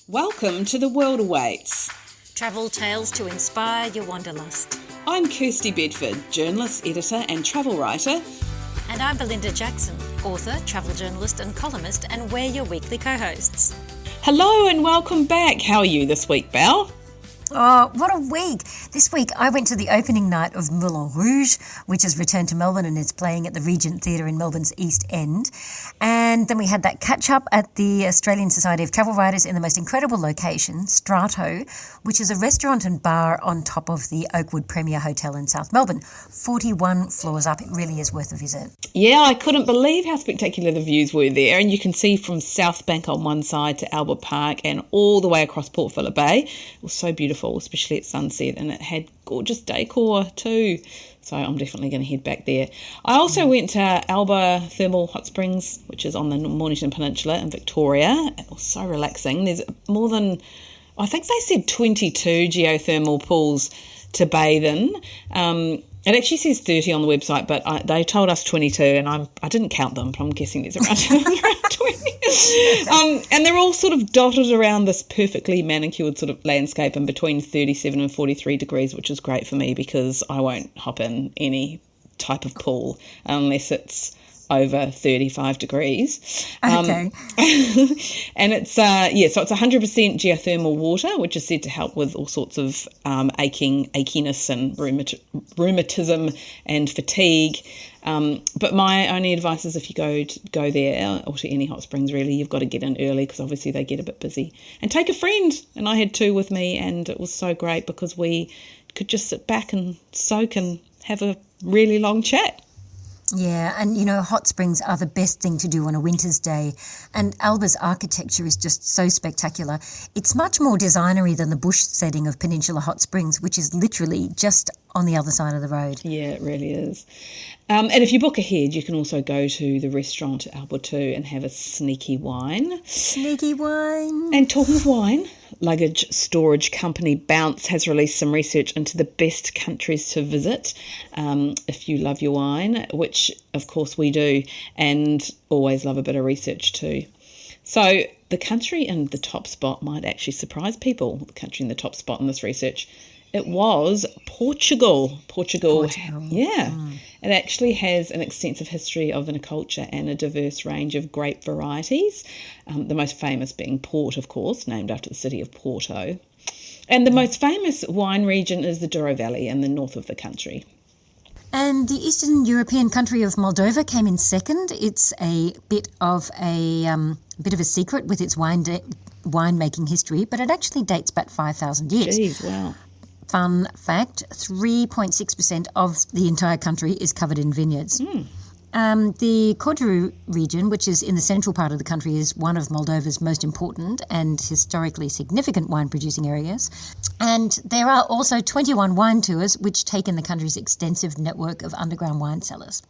Welcome to The World Awaits. Travel tales to inspire your wanderlust. I'm Kirsty Bedford, journalist, editor and travel writer. And I'm Belinda Jackson, author, travel journalist and columnist, and we're your weekly co-hosts. Hello and welcome back. How are you this week, Belle? Oh, what a week. This week I went to the opening night of Moulin Rouge, which has returned to Melbourne and is playing at the Regent Theatre in Melbourne's East End. And then we had that catch-up at the Australian Society of Travel Writers in the most incredible location, Strato, which is a restaurant and bar on top of the Oakwood Premier Hotel in South Melbourne. 41 floors up. It really is worth a visit. Yeah, I couldn't believe how spectacular the views were there. And you can see from South Bank on one side to Albert Park and all the way across Port Phillip Bay. It was so beautiful, especially at sunset, and it had gorgeous decor too. So I'm definitely going to head back there. I also went to Alba Thermal Hot Springs, which is on the Mornington Peninsula in Victoria. It was so relaxing. There's more than, I think they said 22 geothermal pools to bathe in. It actually says 30 on the website, but they told us 22, and I didn't count them, but I'm guessing there's around 20. And they're all sort of dotted around this perfectly manicured sort of landscape in between 37 and 43 degrees, which is great for me because I won't hop in any type of pool unless it's over 35 degrees. Okay. And it's, so it's 100% geothermal water, which is said to help with all sorts of achiness and rheumatism and fatigue. But my only advice is if you go there or to any hot springs, really, you've got to get in early because obviously they get a bit busy. And take a friend. And I had two with me, and it was so great because we could just sit back and soak and have a really long chat. Yeah, and hot springs are the best thing to do on a winter's day. And Alba's architecture is just so spectacular. It's much more designery than the bush setting of Peninsula Hot Springs, which is literally just on the other side of the road. Yeah, it really is. And if you book ahead, you can also go to the restaurant at Alba 2 and have a sneaky wine. Sneaky wine. And talking of wine, luggage storage company Bounce has released some research into the best countries to visit if you love your wine, which of course we do, and always love a bit of research too. So the country in the top spot might actually surprise people, the country in the top spot in this research. It was Portugal. Portugal. Yeah. It actually has an extensive history of viniculture and a diverse range of grape varieties, the most famous being Port, of course, named after the city of Porto. And the most famous wine region is the Douro Valley in the north of the country. And the Eastern European country of Moldova came in second. It's a bit of a secret with its winemaking history, but it actually dates back 5,000 years. Jeez, wow. Fun fact, 3.6% of the entire country is covered in vineyards. The Cordoru region, which is in the central part of the country, is one of Moldova's most important and historically significant wine-producing areas. And there are also 21 wine tours which take in the country's extensive network of underground wine cellars.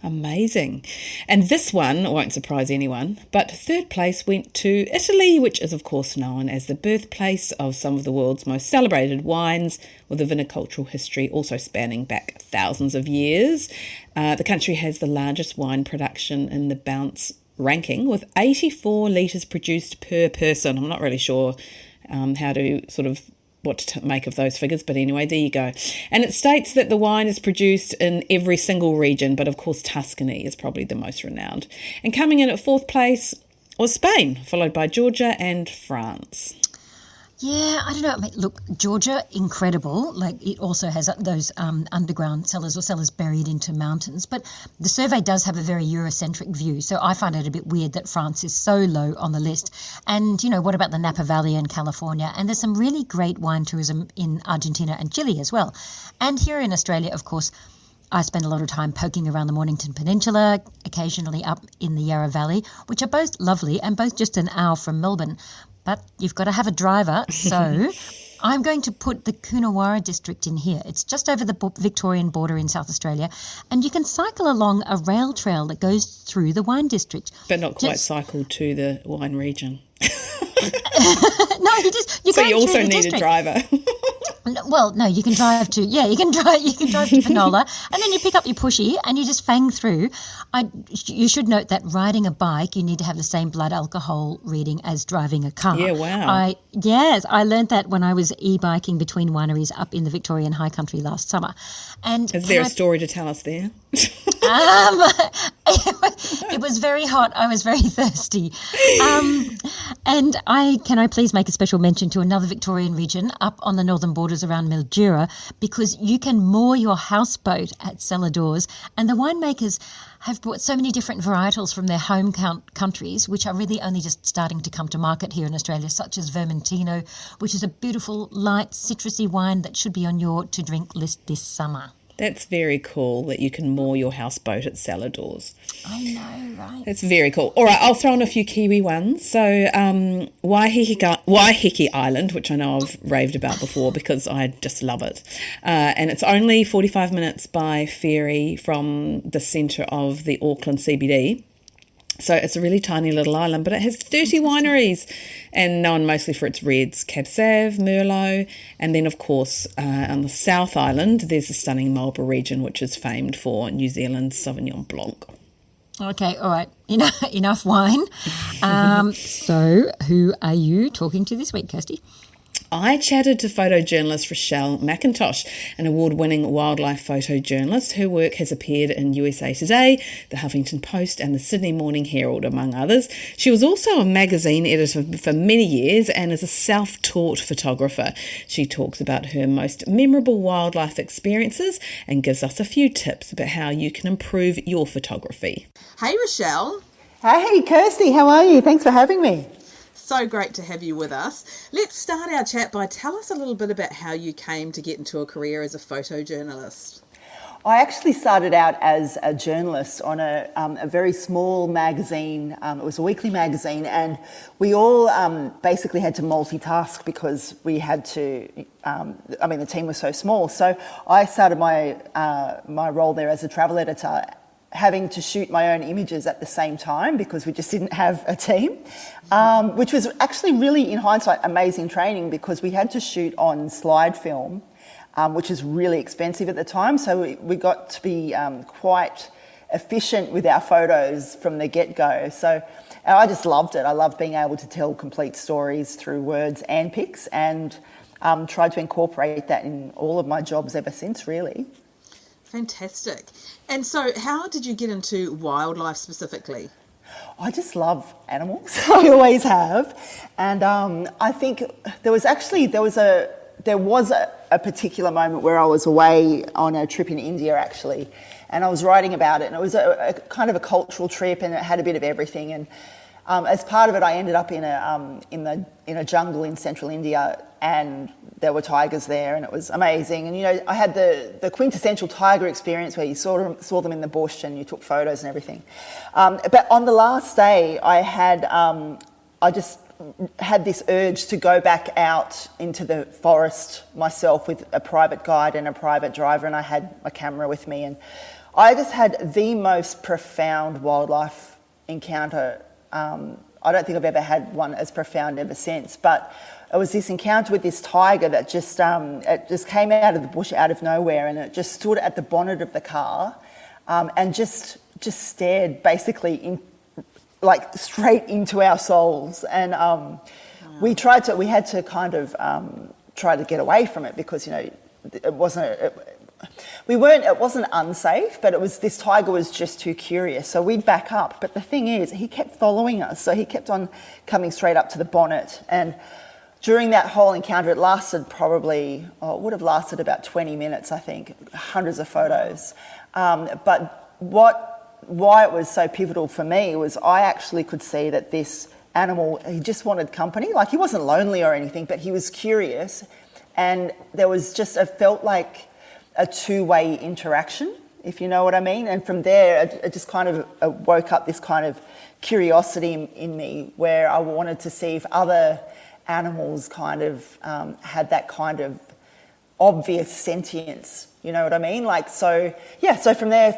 Amazing. And this one won't surprise anyone, but third place went to Italy, which is of course known as the birthplace of some of the world's most celebrated wines, with a vinicultural history also spanning back thousands of years. The country has the largest wine production in the Bounce ranking, with 84 litres produced per person. I'm not really sure how to what to make of those figures, but anyway, there you go. And it states that the wine is produced in every single region, but of course Tuscany is probably the most renowned. And coming in at fourth place was Spain, followed by Georgia and France. Yeah, I don't know. I mean, look, Georgia, incredible. Like, it also has those underground cellars or cellars buried into mountains. But the survey does have a very Eurocentric view. So I find it a bit weird that France is so low on the list. And, what about the Napa Valley in California? And there's some really great wine tourism in Argentina and Chile as well. And here in Australia, of course, I spend a lot of time poking around the Mornington Peninsula, occasionally up in the Yarra Valley, which are both lovely and both just an hour from Melbourne. But you've got to have a driver, so I'm going to put the Coonawarra district in here. It's just over the Victorian border in South Australia, and you can cycle along a rail trail that goes through the wine district. But not quite cycle to the wine region. No, you so you also need a driver. No, you can drive to Penola, and then you pick up your pushy and you just fang through. You should note that riding a bike, you need to have the same blood alcohol reading as driving a car. Yeah, wow. I learned that when I was e-biking between wineries up in the Victorian High Country last summer. And is there a story to tell us there? It was very hot. I was very thirsty. And can I please make a special mention to another Victorian region up on the northern borders around Mildura, because you can moor your houseboat at cellar doors, and the winemakers have brought so many different varietals from their home countries, which are really only just starting to come to market here in Australia, such as Vermentino, which is a beautiful, light, citrusy wine that should be on your to-drink list this summer. That's very cool that you can moor your houseboat at cellar doors. I know, right? That's very cool. All right, I'll throw in a few Kiwi ones. So Waiheke Island, which I know I've raved about before because I just love it. And it's only 45 minutes by ferry from the centre of the Auckland CBD. So it's a really tiny little island, but it has 30 wineries and known mostly for its reds, Cab Sav, Merlot, and then, of course, on the South Island, there's the stunning Marlborough region, which is famed for New Zealand's Sauvignon Blanc. Okay, all right, enough wine. So who are you talking to this week, Kirsty? I chatted to photojournalist Rochelle McIntosh, an award-winning wildlife photojournalist. Her work has appeared in USA Today, the Huffington Post and the Sydney Morning Herald, among others. She was also a magazine editor for many years and is a self-taught photographer. She talks about her most memorable wildlife experiences and gives us a few tips about how you can improve your photography. Hey, Rochelle. Hey, Kirsty, how are you? Thanks for having me. So great to have you with us. Let's start our chat by tell us a little bit about how you came to get into a career as a photojournalist. I actually started out as a journalist on a very small magazine. It was a weekly magazine, and we all basically had to multitask because we had to. The team was so small. So I started my role there as a travel editor, having to shoot my own images at the same time because we just didn't have a team, which was actually really, in hindsight, amazing training because we had to shoot on slide film, which is really expensive at the time. So we got to be quite efficient with our photos from the get-go. So I just loved it. I loved being able to tell complete stories through words and pics, and tried to incorporate that in all of my jobs ever since, really. Fantastic. And so how did you get into wildlife specifically? I just love animals. I always have. And I think there was a particular moment where I was away on a trip in India, actually, and I was writing about it, and it was a kind of a cultural trip, and it had a bit of everything. And as part of it, I ended up in a jungle in central India, and there were tigers there, and it was amazing. And I had the quintessential tiger experience where you saw them in the bush and you took photos and everything. But on the last day, I just had this urge to go back out into the forest myself with a private guide and a private driver, and I had my camera with me, and I just had the most profound wildlife encounter. I don't think I've ever had one as profound ever since, but it was this encounter with this tiger that just came out of the bush out of nowhere, and it just stood at the bonnet of the car, and just stared basically straight into our souls. And we had to kind of try to get away from it because it wasn't unsafe, but this tiger was just too curious. So we'd back up. But the thing is, he kept following us. So he kept on coming straight up to the bonnet. And during that whole encounter, it lasted it would have lasted about 20 minutes, I think, hundreds of photos. But why it was so pivotal for me was I actually could see that this animal, he just wanted company. Like, he wasn't lonely or anything, but he was curious. And there was it felt like a two-way interaction, if you know what I mean. And from there, it just kind of woke up this kind of curiosity in me where I wanted to see if other animals kind of had that kind of obvious sentience, you know what I mean? So from there,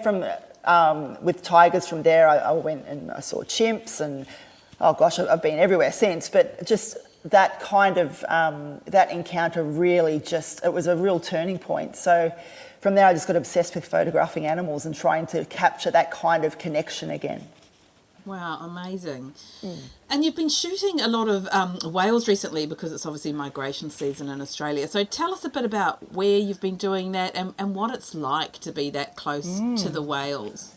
with tigers, from there I went and I saw chimps, and oh gosh, I've been everywhere since, but just that kind of, that encounter really it was a real turning point. So from there I just got obsessed with photographing animals and trying to capture that kind of connection again. Wow, amazing. And you've been shooting a lot of whales recently because it's obviously migration season in Australia. So tell us a bit about where you've been doing that and what it's like to be that close to the whales.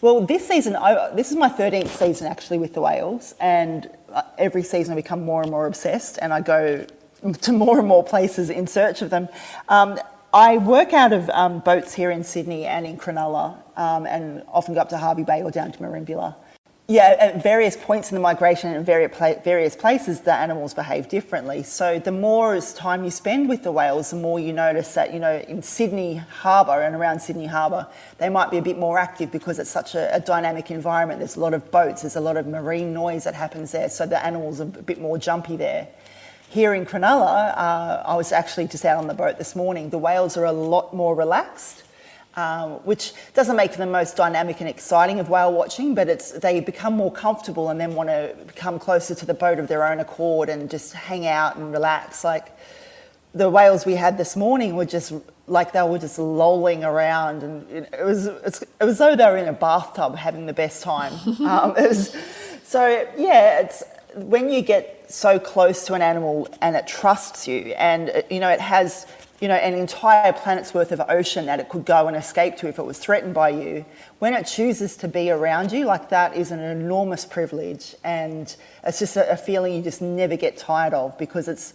Well, this season, this is my 13th season actually with the whales, and every season I become more and more obsessed and I go to more and more places in search of them. I work out of boats here in Sydney and in Cronulla, and often go up to Hervey Bay or down to Merimbula. Yeah, at various points in the migration in various places, the animals behave differently. So the more time you spend with the whales, the more you notice that, in Sydney Harbour and around Sydney Harbour, they might be a bit more active because it's such a dynamic environment. There's a lot of boats, there's a lot of marine noise that happens there, so the animals are a bit more jumpy there. Here in Cronulla, I was actually just out on the boat this morning. The whales are a lot more relaxed. Which doesn't make them the most dynamic and exciting of whale watching, but they become more comfortable and then want to come closer to the boat of their own accord and just hang out and relax. Like the whales we had this morning were just like they were just lolling around, and it was as though they were in a bathtub having the best time. It's when you get so close to an animal and it trusts you, and it has an entire planet's worth of ocean that it could go and escape to if it was threatened by you. When it chooses to be around you, like that is an enormous privilege, and it's just a feeling you just never get tired of, because it's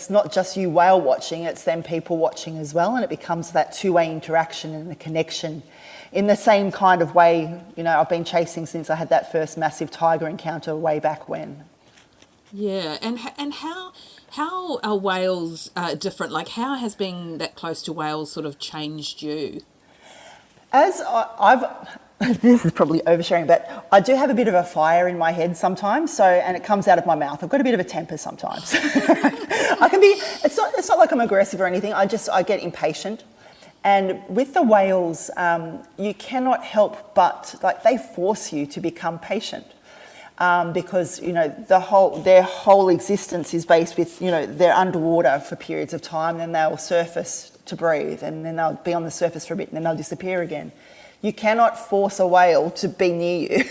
not just you whale watching, it's them people watching as well, and it becomes that two-way interaction and a connection in the same kind of way, I've been chasing since I had that first massive tiger encounter way back when. Yeah, and how are whales different? Like, how has being that close to whales sort of changed you? This is probably oversharing, but I do have a bit of a fire in my head sometimes, and it comes out of my mouth. I've got a bit of a temper sometimes. I can be, it's not like I'm aggressive or anything, I get impatient. And with the whales, you cannot help but, they force you to become patient. Because their whole existence is based with they're underwater for periods of time, then they'll surface to breathe, and then they'll be on the surface for a bit, and then they'll disappear again. You cannot force a whale to be near you,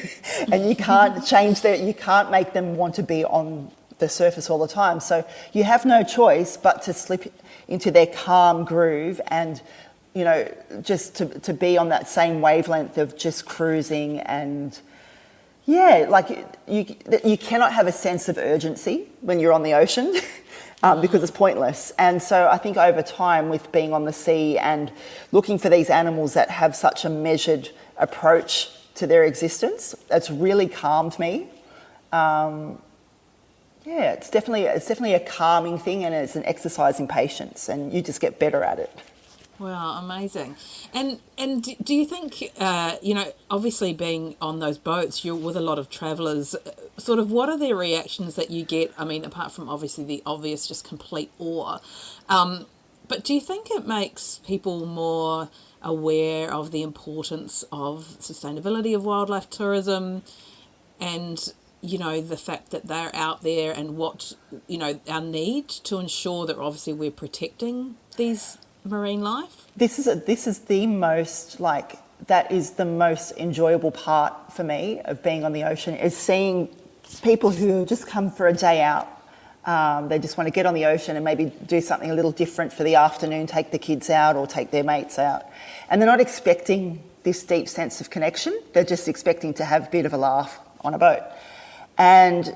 and you can't make them want to be on the surface all the time. So you have no choice but to slip into their calm groove and just to be on that same wavelength of just cruising. And you cannot have a sense of urgency when you're on the ocean because it's pointless. And so I think over time, with being on the sea and looking for these animals that have such a measured approach to their existence, it's really calmed me. It's definitely a calming thing, and it's an exercise in patience, and you just get better at it. Wow, amazing. And do you think, obviously being on those boats, you're with a lot of travellers, sort of what are their reactions that you get? I mean, apart from obviously the obvious, just complete awe. But do you think it makes people more aware of the importance of sustainability of wildlife tourism and, the fact that they're out there and what, our need to ensure that obviously we're protecting these marine life? This is the most, that is the most enjoyable part for me of being on the ocean, is seeing people who just come for a day out. They just want to get on the ocean and maybe do something a little different for the afternoon, take the kids out or take their mates out. And they're not expecting this deep sense of connection. They're just expecting to have a bit of a laugh on a boat. And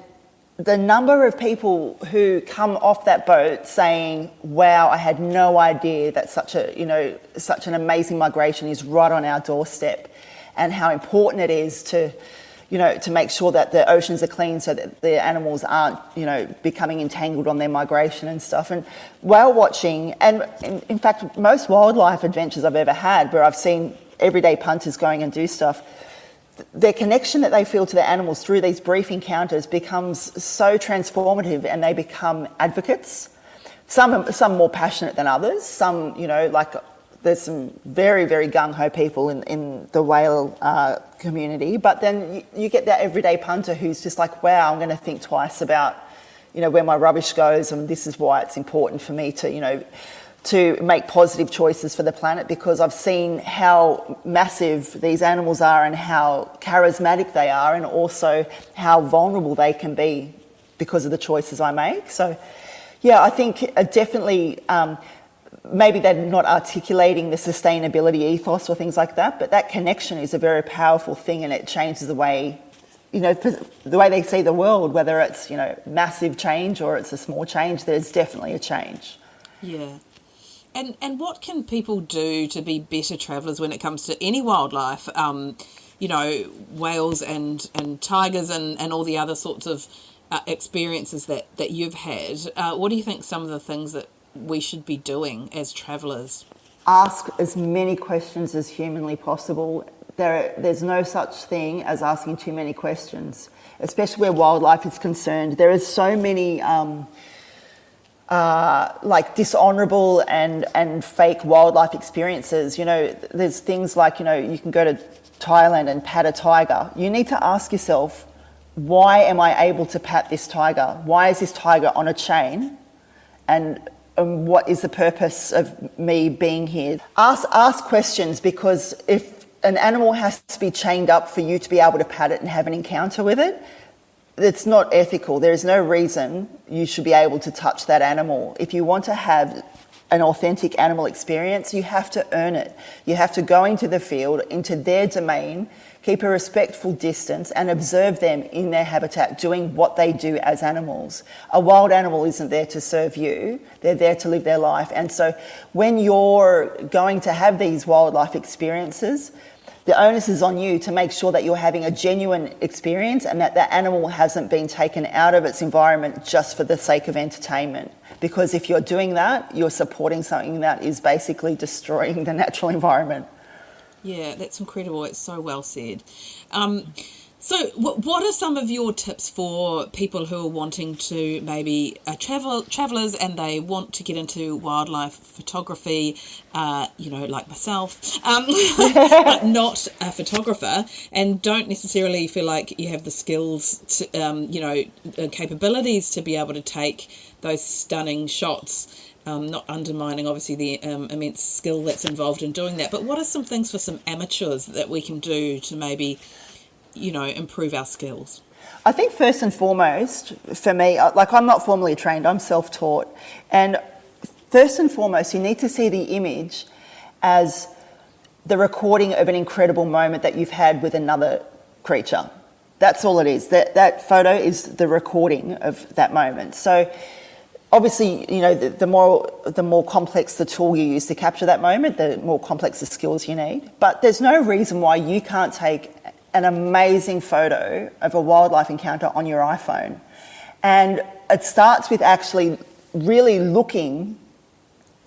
the number of people who come off that boat saying, wow, I had no idea that such an amazing migration is right on our doorstep, and how important it is to make sure that the oceans are clean so that the animals aren't, becoming entangled on their migration and stuff. And whale watching, and in fact, most wildlife adventures I've ever had where I've seen everyday punters going and do stuff, their connection that they feel to the animals through these brief encounters becomes so transformative, and they become advocates. Some more passionate than others. Some, there's some very, very gung-ho people in the whale community. But then you get that everyday punter who's just like, wow, I'm going to think twice about, where my rubbish goes, and this is why it's important for me to make positive choices for the planet, because I've seen how massive these animals are and how charismatic they are, and also how vulnerable they can be because of the choices I make. So, yeah, I think definitely maybe they're not articulating the sustainability ethos or things like that, but that connection is a very powerful thing, and it changes the way, the way they see the world, whether it's, massive change or it's a small change. There's definitely a change. Yeah. And what can people do to be better travellers when it comes to any wildlife? Whales and tigers and all the other sorts of experiences that you've had. What do you think some of the things that we should be doing as travellers? Ask as many questions as humanly possible. There's no such thing as asking too many questions, especially where wildlife is concerned. There is so many dishonourable and fake wildlife experiences. There's things like, you can go to Thailand and pat a tiger. You need to ask yourself, why am I able to pat this tiger? Why is this tiger on a chain? And what is the purpose of me being here? Ask questions, because if an animal has to be chained up for you to be able to pat it and have an encounter with it, it's not ethical. There is no reason you should be able to touch that animal. If you want to have an authentic animal experience, you have to earn it. You have to go into the field, into their domain, keep a respectful distance and observe them in their habitat doing what they do as animals. A wild animal isn't there to serve you. They're there to live their life. And so when you're going to have these wildlife experiences, the onus is on you to make sure that you're having a genuine experience and that the animal hasn't been taken out of its environment just for the sake of entertainment. Because if you're doing that, you're supporting something that is basically destroying the natural environment. Yeah, that's incredible. It's so well said. So what are some of your tips for people who are wanting to maybe travellers and they want to get into wildlife photography, like myself, but not a photographer, and don't necessarily feel like you have the skills to, capabilities to be able to take those stunning shots, not undermining obviously the immense skill that's involved in doing that. But what are some things for some amateurs that we can do to maybe improve our skills? I think first and foremost, for me, I'm not formally trained, I'm self-taught. And first and foremost, you need to see the image as the recording of an incredible moment that you've had with another creature. That's all it is. That photo is the recording of that moment. So obviously, the more complex the tool you use to capture that moment, the more complex the skills you need. But there's no reason why you can't take an amazing photo of a wildlife encounter on your iPhone. And it starts with actually really looking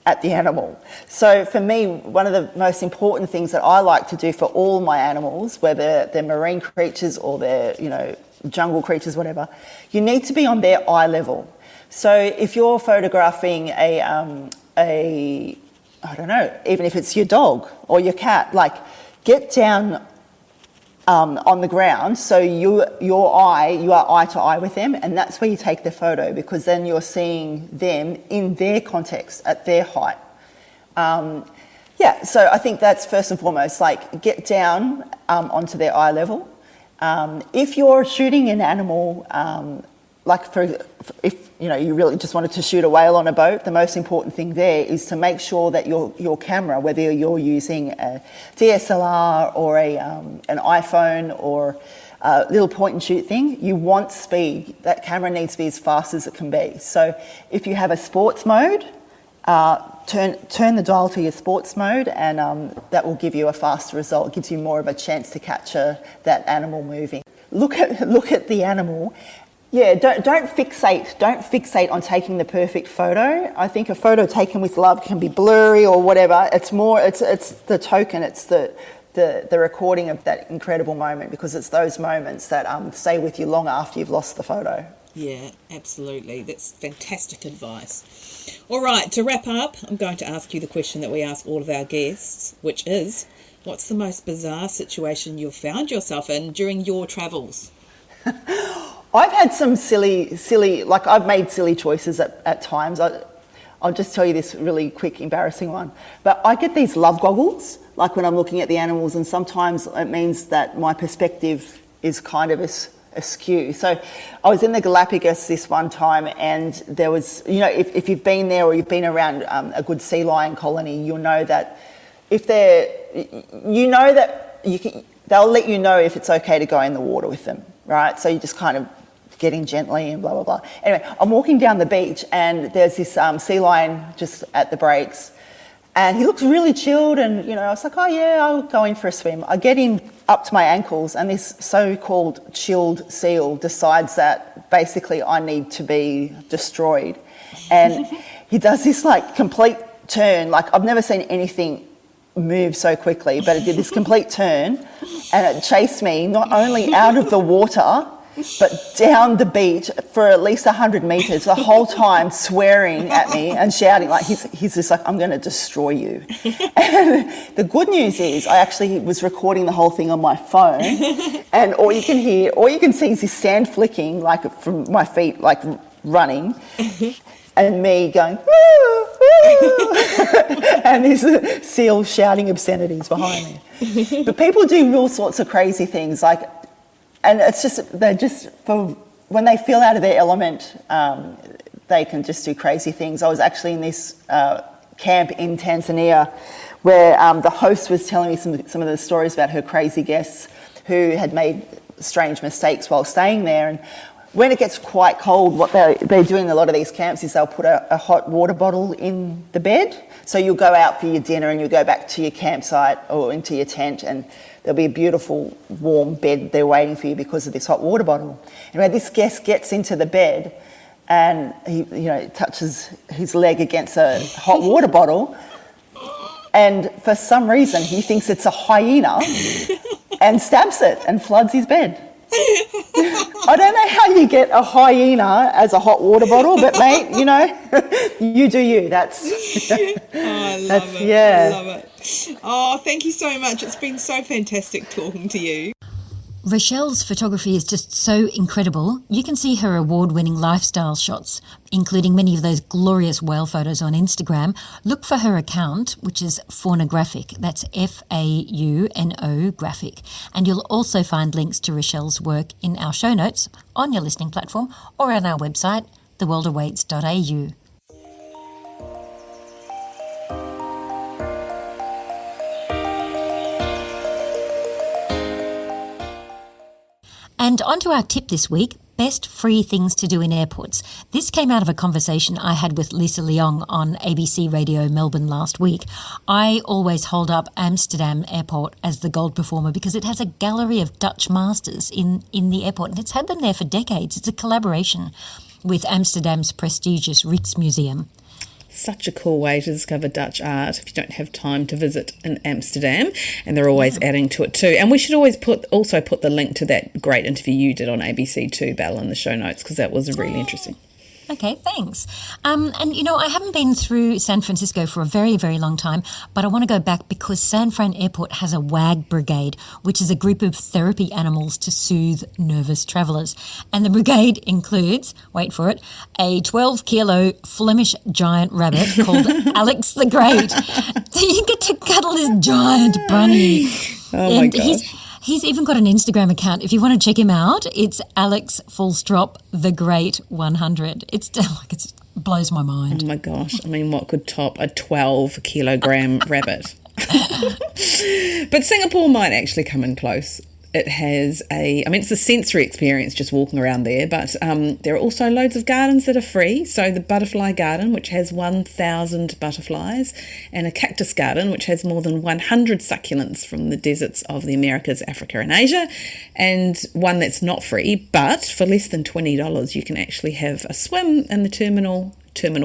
at the animal. So for me, one of the most important things that I like to do for all my animals, whether they're marine creatures or they're, jungle creatures, whatever, you need to be on their eye level. So if you're photographing even if it's your dog or your cat, get down on the ground, so you are eye to eye with them, and that's where you take the photo, because then you're seeing them in their context, at their height. So I think that's first and foremost, get down onto their eye level. If you're shooting an animal, if you really just wanted to shoot a whale on a boat, the most important thing there is to make sure that your camera, whether you're using a DSLR or an iPhone or a little point and shoot thing, you want speed. That camera needs to be as fast as it can be. So if you have a sports mode, turn the dial to your sports mode, and that will give you a faster result. It gives you more of a chance to capture that animal moving. Look at the animal. Yeah, don't fixate on taking the perfect photo. I think a photo taken with love can be blurry or whatever. It's the token, it's the recording of that incredible moment, because it's those moments that stay with you long after you've lost the photo. Yeah, absolutely. That's fantastic advice. All right, to wrap up, I'm going to ask you the question that we ask all of our guests, which is, what's the most bizarre situation you've found yourself in during your travels? I've had some silly, like I've made silly choices at times. I'll just tell you this really quick, embarrassing one. But I get these love goggles, like when I'm looking at the animals, and sometimes it means that my perspective is kind of askew. So I was in the Galapagos this one time, and there was, you know, if you've been there or you've been around a good sea lion colony, you'll know that they'll let you know if it's okay to go in the water with them, right? So you just kind of get in gently and blah, blah, blah. Anyway, I'm walking down the beach and there's this sea lion just at the breaks, and he looks really chilled, and, you know, I was like, oh yeah, I'll go in for a swim. I get in up to my ankles, and this so-called chilled seal decides that basically I need to be destroyed. And he does this like complete turn, like I've never seen anything move so quickly, but it did this complete turn, and it chased me not only out of the water but down the beach for at least 100 metres, the whole time swearing at me and shouting, like he's just like, I'm going to destroy you. And the good news is I actually was recording the whole thing on my phone, and all you can see is this sand flicking like from my feet, like running, and me going, woo, woo, and this seal shouting obscenities behind me. But people do all sorts of crazy things, like, and it's just, they're just, for when they feel out of their element, they can just do crazy things. I was actually in this camp in Tanzania where the host was telling me some of the stories about her crazy guests who had made strange mistakes while staying there. And when it gets quite cold, what they do in a lot of these camps is they'll put a hot water bottle in the bed. So you'll go out for your dinner and you'll go back to your campsite or into your tent, and there'll be a beautiful warm bed there waiting for you because of this hot water bottle. Anyway, this guest gets into the bed and he, you know, touches his leg against a hot water bottle, and for some reason he thinks it's a hyena and stabs it and floods his bed. I don't know how you get a hyena as a hot water bottle, but mate, you know, you do you. That's I love it. Yeah. I love it. Oh, thank you so much. It's been so fantastic talking to you. Rochelle's photography is just so incredible. You can see her award-winning lifestyle shots, including many of those glorious whale photos on Instagram. Look for her account, which is Faunographic. That's F-A-U-N-O graphic. And you'll also find links to Rochelle's work in our show notes on your listening platform or on our website, theworldawaits.au. And on to our tip this week, best free things to do in airports. This came out of a conversation I had with Lisa Leong on ABC Radio Melbourne last week. I always hold up Amsterdam Airport as the gold performer because it has a gallery of Dutch masters in the airport, and it's had them there for decades. It's a collaboration with Amsterdam's prestigious Rijksmuseum. Such a cool way to discover Dutch art if you don't have time to visit in Amsterdam, and they're always adding to it too. And we should always also put the link to that great interview you did on ABC too, Belle, in the show notes, because that was really interesting. Okay, thanks. And, you know, I haven't been through San Francisco for a very, very long time, but I want to go back because San Fran Airport has a WAG brigade, which is a group of therapy animals to soothe nervous travellers. And the brigade includes, wait for it, a 12-kilo Flemish giant rabbit called Alex the Great. So you get to cuddle this giant bunny. Oh, my gosh. He's even got an Instagram account. If you want to check him out, it's Alex the Great 100. It blows my mind. Oh my gosh. I mean, what could top a 12-kilogram rabbit? But Singapore might actually come in close. It has it's a sensory experience just walking around there, but there are also loads of gardens that are free. So the butterfly garden, which has 1,000 butterflies, and a cactus garden, which has more than 100 succulents from the deserts of the Americas, Africa and Asia, and one that's not free, but for less than $20 you can actually have a swim in the Terminal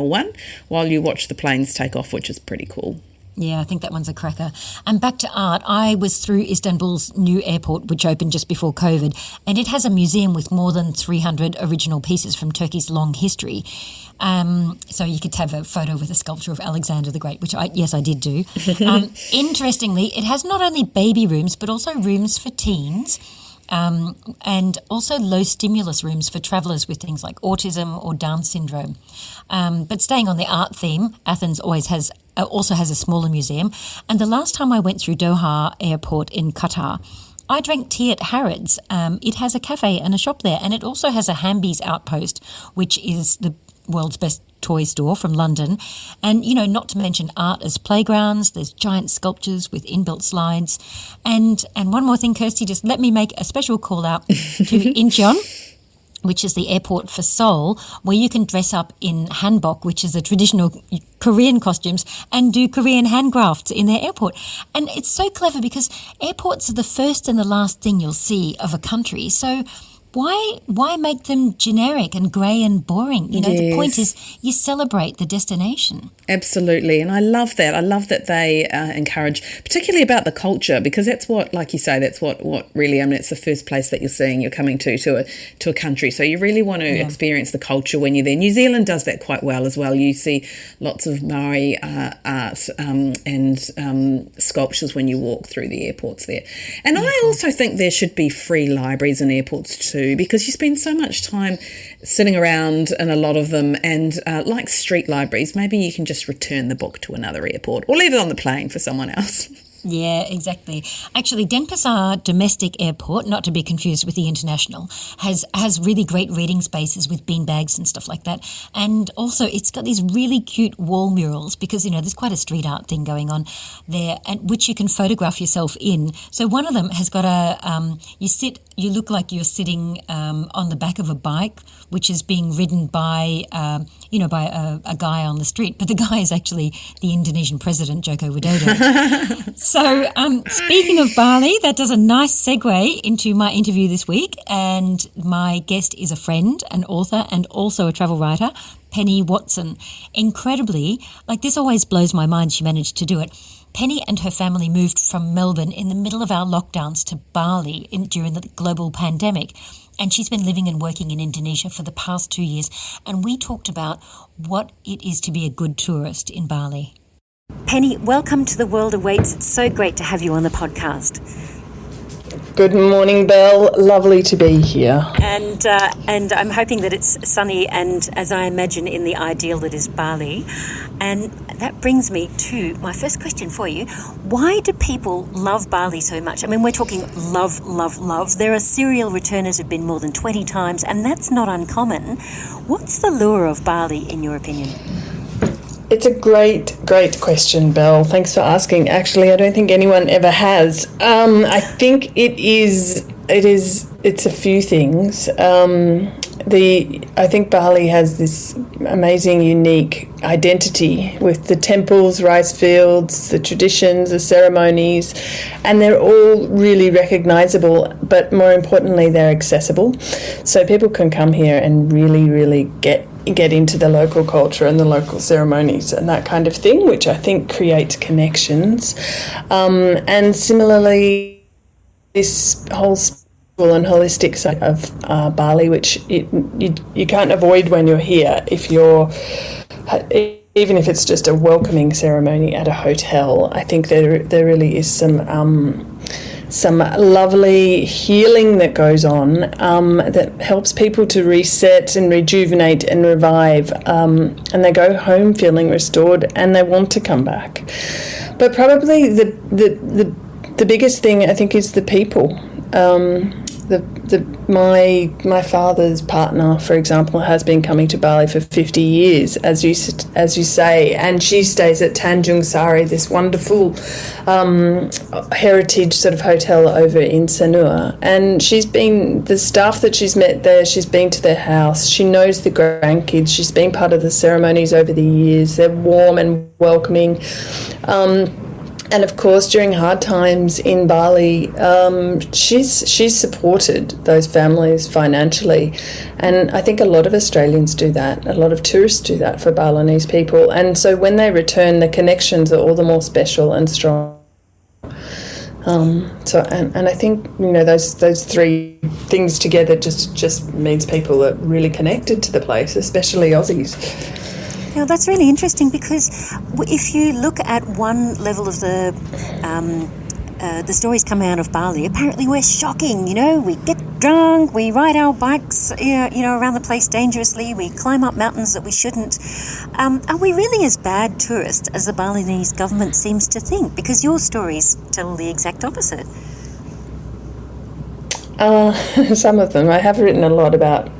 1 while you watch the planes take off, which is pretty cool. Yeah, I think that one's a cracker. And back to art, I was through Istanbul's new airport, which opened just before COVID, and it has a museum with more than 300 original pieces from Turkey's long history. So you could have a photo with a sculpture of Alexander the Great, which I did do. Interestingly, it has not only baby rooms, but also rooms for teens. and also low stimulus rooms for travellers with things like autism or Down syndrome. But staying on the art theme, Athens also has a smaller museum. And the last time I went through Doha Airport in Qatar, I drank tea at Harrods. It has a cafe and a shop there, and it also has a Hamby's Outpost, which is the world's best toy store from London. And, not to mention art as playgrounds. There's giant sculptures with inbuilt slides. And one more thing, Kirsty, just let me make a special call out to Incheon, which is the airport for Seoul, where you can dress up in hanbok, which is the traditional Korean costumes, and do Korean handcrafts in their airport. And it's so clever because airports are the first and the last thing you'll see of a country. So why make them generic and grey and boring? The point is you celebrate the destination. Absolutely. And I love that. I love that they encourage, particularly about the culture, because that's what, like you say, that's what really, it's the first place that you're coming to a country. So you really want to experience the culture when you're there. New Zealand does that quite well as well. You see lots of Maori art and sculptures when you walk through the airports there. And I also think there should be free libraries in airports too, because you spend so much time sitting around in a lot of them, and like street libraries, maybe you can just return the book to another airport or leave it on the plane for someone else. Yeah, exactly. Actually, Denpasar Domestic Airport, not to be confused with the international, has really great reading spaces with beanbags and stuff like that. And also it's got these really cute wall murals because, there's quite a street art thing going on there, and which you can photograph yourself in. So one of them has got you look like you're sitting on the back of a bike, which is being ridden by a guy on the street. But the guy is actually the Indonesian president, Joko Widodo. So speaking of Bali, that does a nice segue into my interview this week. And my guest is a friend, an author, and also a travel writer, Penny Watson. Incredibly, this always blows my mind she managed to do it. Penny and her family moved from Melbourne in the middle of our lockdowns to Bali during the global pandemic. And she's been living and working in Indonesia for the past 2 years. And we talked about what it is to be a good tourist in Bali. Penny, welcome to The World Awaits. It's so great to have you on the podcast. Good morning, Belle. Lovely to be here. And I'm hoping that it's sunny and, as I imagine, in the ideal that is Bali. And that brings me to my first question for you. Why do people love Bali so much? We're talking love, love, love. There are serial returners who've been more than 20 times, and that's not uncommon. What's the lure of Bali, in your opinion? It's a great question, Belle. Thanks for asking. Actually, I don't think anyone ever has. I think it's a few things. I think Bali has this amazing, unique identity with the temples, rice fields, the traditions, the ceremonies, and they're all really recognisable, but more importantly, they're accessible. So people can come here and really, really get into the local culture and the local ceremonies and that kind of thing, which I think creates connections. And similarly, this whole spiritual and holistic side of Bali, which you can't avoid when you're here, even if it's just a welcoming ceremony at a hotel. I think there really is some lovely healing that goes on that helps people to reset and rejuvenate and revive, and they go home feeling restored and they want to come back. But probably the biggest thing, I think, is the people. My father's partner, for example, has been coming to Bali for 50 years, as you say, and she stays at Tanjung Sari, this wonderful heritage sort of hotel over in Sanur. And the staff that she's met there, she's been to their house, she knows the grandkids, she's been part of the ceremonies over the years. They're warm and welcoming. And of course, during hard times in Bali, she's supported those families financially. And I think a lot of Australians do that. A lot of tourists do that for Balinese people. And so when they return, the connections are all the more special and strong. And I think, those three things together just means people are really connected to the place, especially Aussies. Now, that's really interesting because if you look at one level of the the stories coming out of Bali, apparently we're shocking. We get drunk, we ride our bikes, around the place dangerously, we climb up mountains that we shouldn't. Are we really as bad tourists as the Balinese government seems to think? Because your stories tell the exact opposite. Some of them. I have written a lot about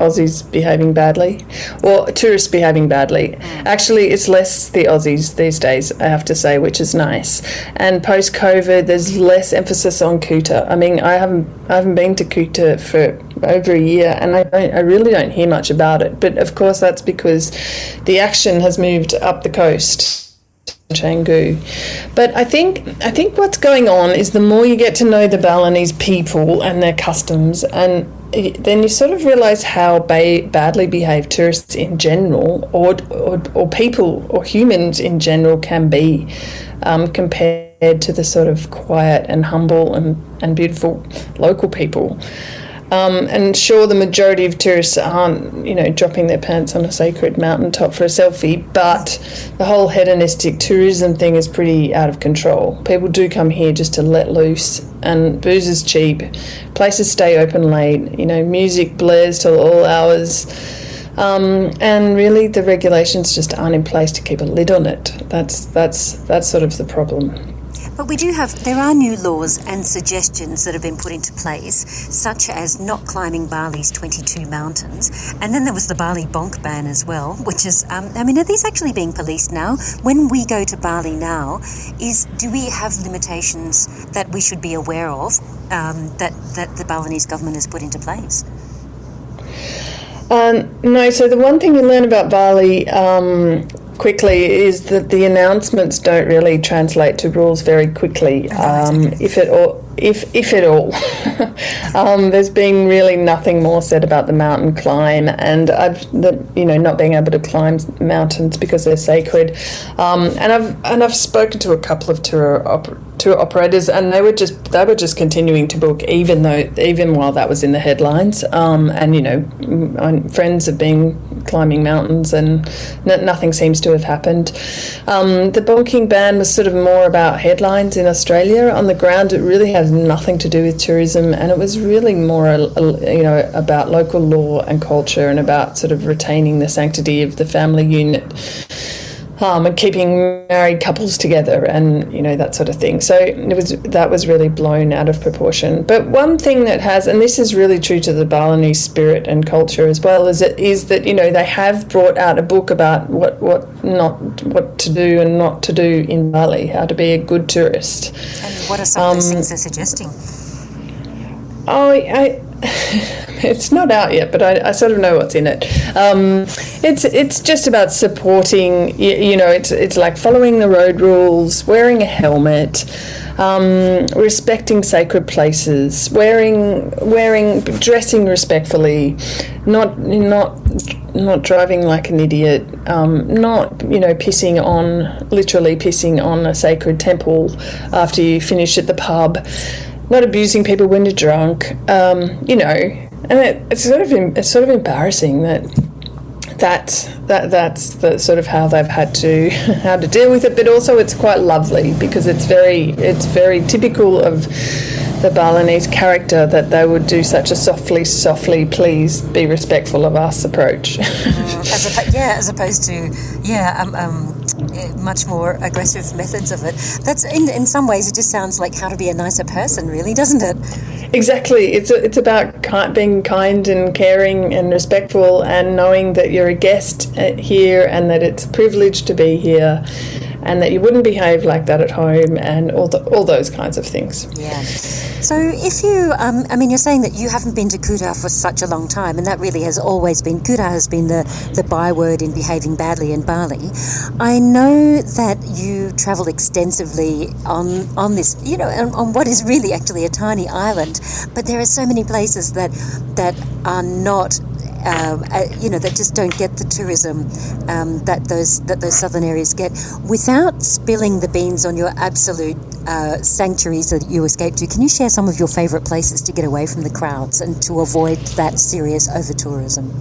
Aussies behaving badly, or tourists behaving badly. Actually, it's less the Aussies these days, I have to say, which is nice. And post-COVID, there's less emphasis on Kuta. I mean, I haven't been to Kuta for over a year, and I really don't hear much about it. But of course, that's because the action has moved up the coast. Canggu. But I think what's going on is the more you get to know the Balinese people and their customs, and then you sort of realise how badly behaved tourists in general, or people or humans in general can be, compared to the sort of quiet and humble and beautiful local people. And sure, the majority of tourists aren't, dropping their pants on a sacred mountaintop for a selfie, but the whole hedonistic tourism thing is pretty out of control. People do come here just to let loose, and booze is cheap. Places stay open late. Music blares till all hours. And really, the regulations just aren't in place to keep a lid on it. That's sort of the problem. But there are new laws and suggestions that have been put into place, such as not climbing Bali's 22 mountains. And then there was the Bali bonk ban as well, which is, are these actually being policed now? When we go to Bali now, do we have limitations that we should be aware of that the Balinese government has put into place? No, so the one thing you learn about Bali quickly is that the announcements don't really translate to rules very quickly, if at all. There's been really nothing more said about the mountain climb, and not being able to climb mountains because they're sacred. And I've spoken to a couple of tour operators, and they were just continuing to book even while that was in the headlines. Friends have been climbing mountains, and nothing seems to have happened. The bonking ban was sort of more about headlines in Australia. On the ground, it really has nothing to do with tourism, and it was really more about local law and culture, and about sort of retaining the sanctity of the family unit, and keeping married couples together, and that sort of thing. So that was really blown out of proportion. But one thing that has, and this is really true to the Balinese spirit and culture as well, is that they have brought out a book about what to do and not to do in Bali, how to be a good tourist. And what are some of those things they're suggesting? It's not out yet, but I sort of know what's in it. It's just about supporting, it's like following the road rules, wearing a helmet, respecting sacred places, dressing respectfully, not driving like an idiot, not literally pissing on a sacred temple after you finish at the pub, not abusing people when you're drunk, and it's sort of embarrassing that's the sort of how they've had to deal with it. But also it's quite lovely, because it's very typical of the Balinese character that they would do such a softly, please be respectful of us approach. As opposed to much more aggressive methods of it. That's in some ways it just sounds like how to be a nicer person, really, doesn't it? Exactly. It's about being kind and caring and respectful, and knowing that you're a guest here, and that it's a privilege to be here, and that you wouldn't behave like that at home, and all those kinds of things. Yeah. So if you, you're saying that you haven't been to Kuta for such a long time, and that really has always been, Kuta has been the byword in behaving badly in Bali. I know that you travel extensively on this, on what is really actually a tiny island, but there are so many places that are not, that just don't get the tourism that those southern areas get. Without spilling the beans on your absolute sanctuaries that you escape to, can you share some of your favourite places to get away from the crowds and to avoid that serious over-tourism?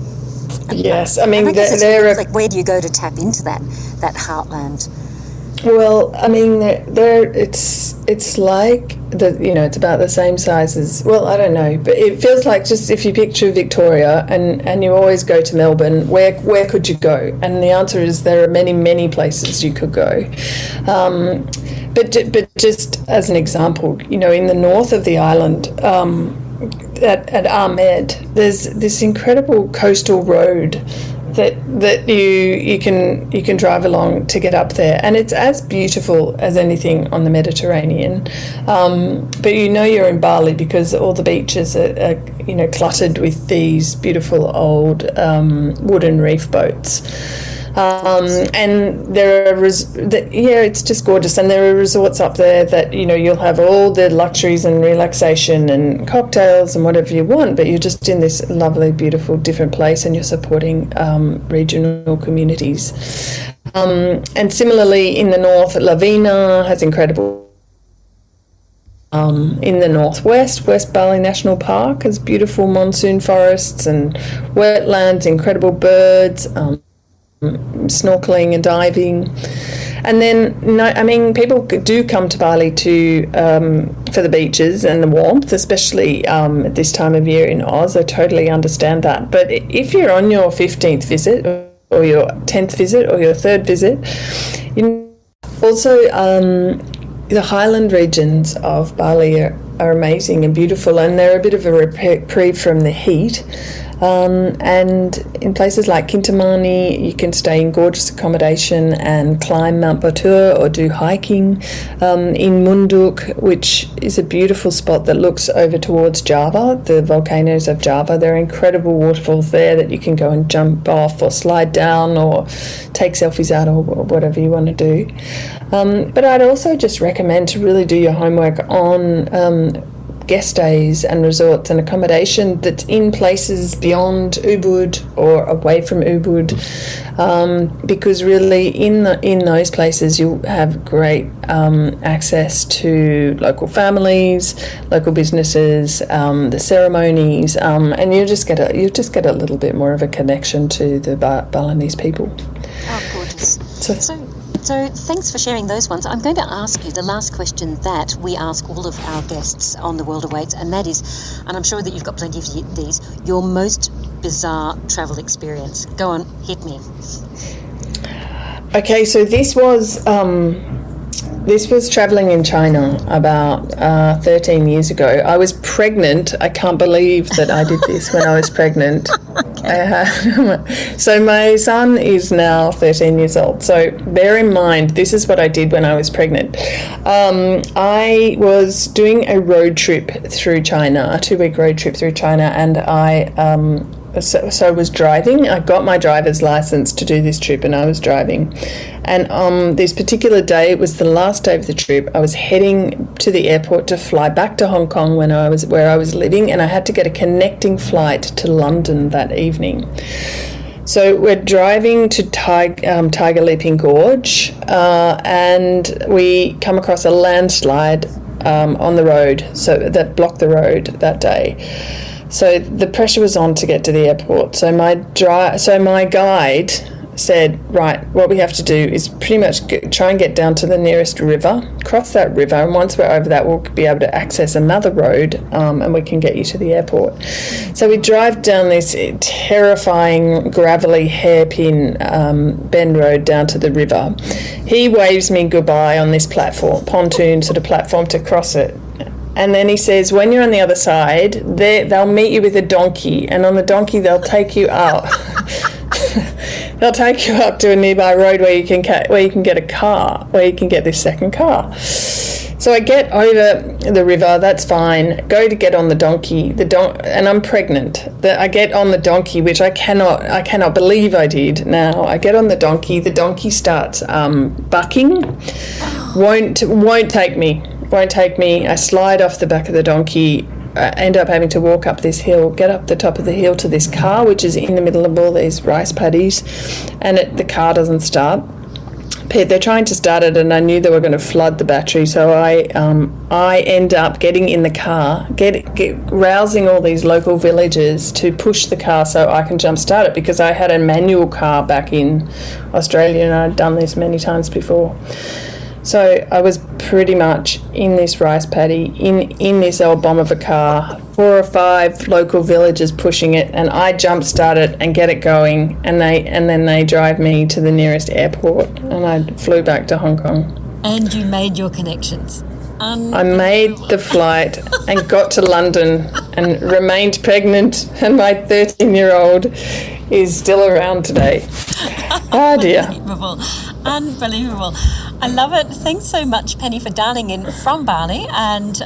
Yes, I mean, where do you go to tap into that heartland? Well, I mean, it's like it's about the same size as, well, I don't know, but it feels like, just if you picture Victoria and you always go to Melbourne, where could you go? And the answer is there are many places you could go. But just as an example, in the north of the island, at Ahmed, there's this incredible coastal road that you can drive along to get up there, and it's as beautiful as anything on the Mediterranean. But you're in Bali because all the beaches are cluttered with these beautiful old wooden reef boats. And there are it's just gorgeous, and there are resorts up there that you'll have all the luxuries and relaxation and cocktails and whatever you want, but you're just in this lovely, beautiful, different place, and you're supporting regional communities. And similarly, in the north, Lavina has incredible. In the northwest, West Bali National Park has beautiful monsoon forests and wetlands, incredible birds. Snorkeling and diving. And then people do come to Bali for the beaches and the warmth, especially at this time of year in Oz. I totally understand that, but if you're on your 15th visit or your 10th visit or your 3rd visit, also the highland regions of Bali are amazing and beautiful, and they're a bit of a reprieve from the heat. And in places like Kintamani, you can stay in gorgeous accommodation and climb Mount Batur or do hiking. In Munduk, which is a beautiful spot that looks over towards Java, the volcanoes of Java, there are incredible waterfalls there that you can go and jump off or slide down or take selfies out or whatever you want to do. But I'd also just recommend to really do your homework on guest stays and resorts and accommodation that's in places beyond Ubud or away from Ubud, because really in those places you'll have great access to local families, local businesses, the ceremonies, and you just get a little bit more of a connection to the Balinese people. Oh, gorgeous. So thanks for sharing those ones. I'm going to ask you the last question that we ask all of our guests on The World Awaits, and that is, and I'm sure that you've got plenty of these, your most bizarre travel experience. Go on, hit me. Okay, so this was travelling in China about 13 years ago. I was pregnant. I can't believe that I did this when I was pregnant. So my son is now 13 years old. So bear in mind, this is what I did when I was pregnant. I was doing a road trip through China, a 2-week road trip through China, and I I was driving. I got my driver's license to do this trip, and I was driving. And on this particular day, it was the last day of the trip. I was heading to the airport to fly back to Hong Kong where I was living, and I had to get a connecting flight to London that evening. So we're driving to Tiger Leaping Gorge, and we come across a landslide on the road, so that blocked the road that day. So the pressure was on to get to the airport. So my guide said, right, what we have to do is pretty much try and get down to the nearest river, cross that river, and once we're over that, we'll be able to access another road, and we can get you to the airport. So we drive down this terrifying, gravelly, hairpin bend road down to the river. He waves me goodbye on this pontoon sort of platform to cross it. And then he says, when you're on the other side, they'll meet you with a donkey, and on the donkey they'll take you out. They'll take you up to a nearby road where you can get a car, where you can get this second car. So I get over the river, that's fine. Go to get on the donkey, and I'm pregnant. I get on the donkey, which I cannot believe I did. Now I get on the donkey starts bucking, won't take me. I slide off the back of the donkey, end up having to walk up this hill, get up the top of the hill to this car, which is in the middle of all these rice paddies, and the car doesn't start. they're trying to start it, and I knew they were going to flood the battery, so I end up getting in the car, rousing all these local villagers to push the car so I can jump start it, because I had a manual car back in Australia and I'd done this many times before. So I was pretty much in this rice paddy, in this old bomb of a car, 4 or 5 local villagers pushing it, and I jump start it and get it going, and then they drive me to the nearest airport, and I flew back to Hong Kong. And you made your connections. I made the flight and got to London and remained pregnant, and my 13-year-old is still around today. Oh dear. Unbelievable. I love it. Thanks so much, Penny, for dialing in from Bali, and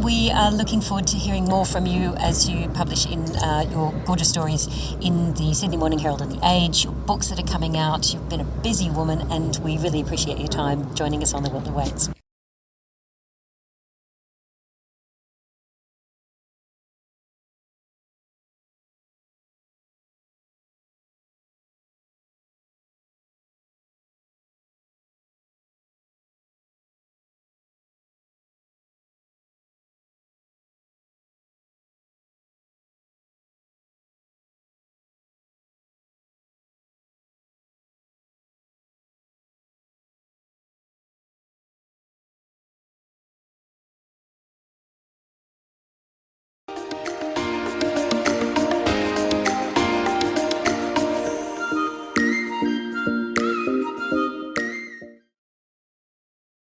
we are looking forward to hearing more from you as you publish in your gorgeous stories in the Sydney Morning Herald and The Age, your books that are coming out. You've been a busy woman, and we really appreciate your time joining us on The World Awaits.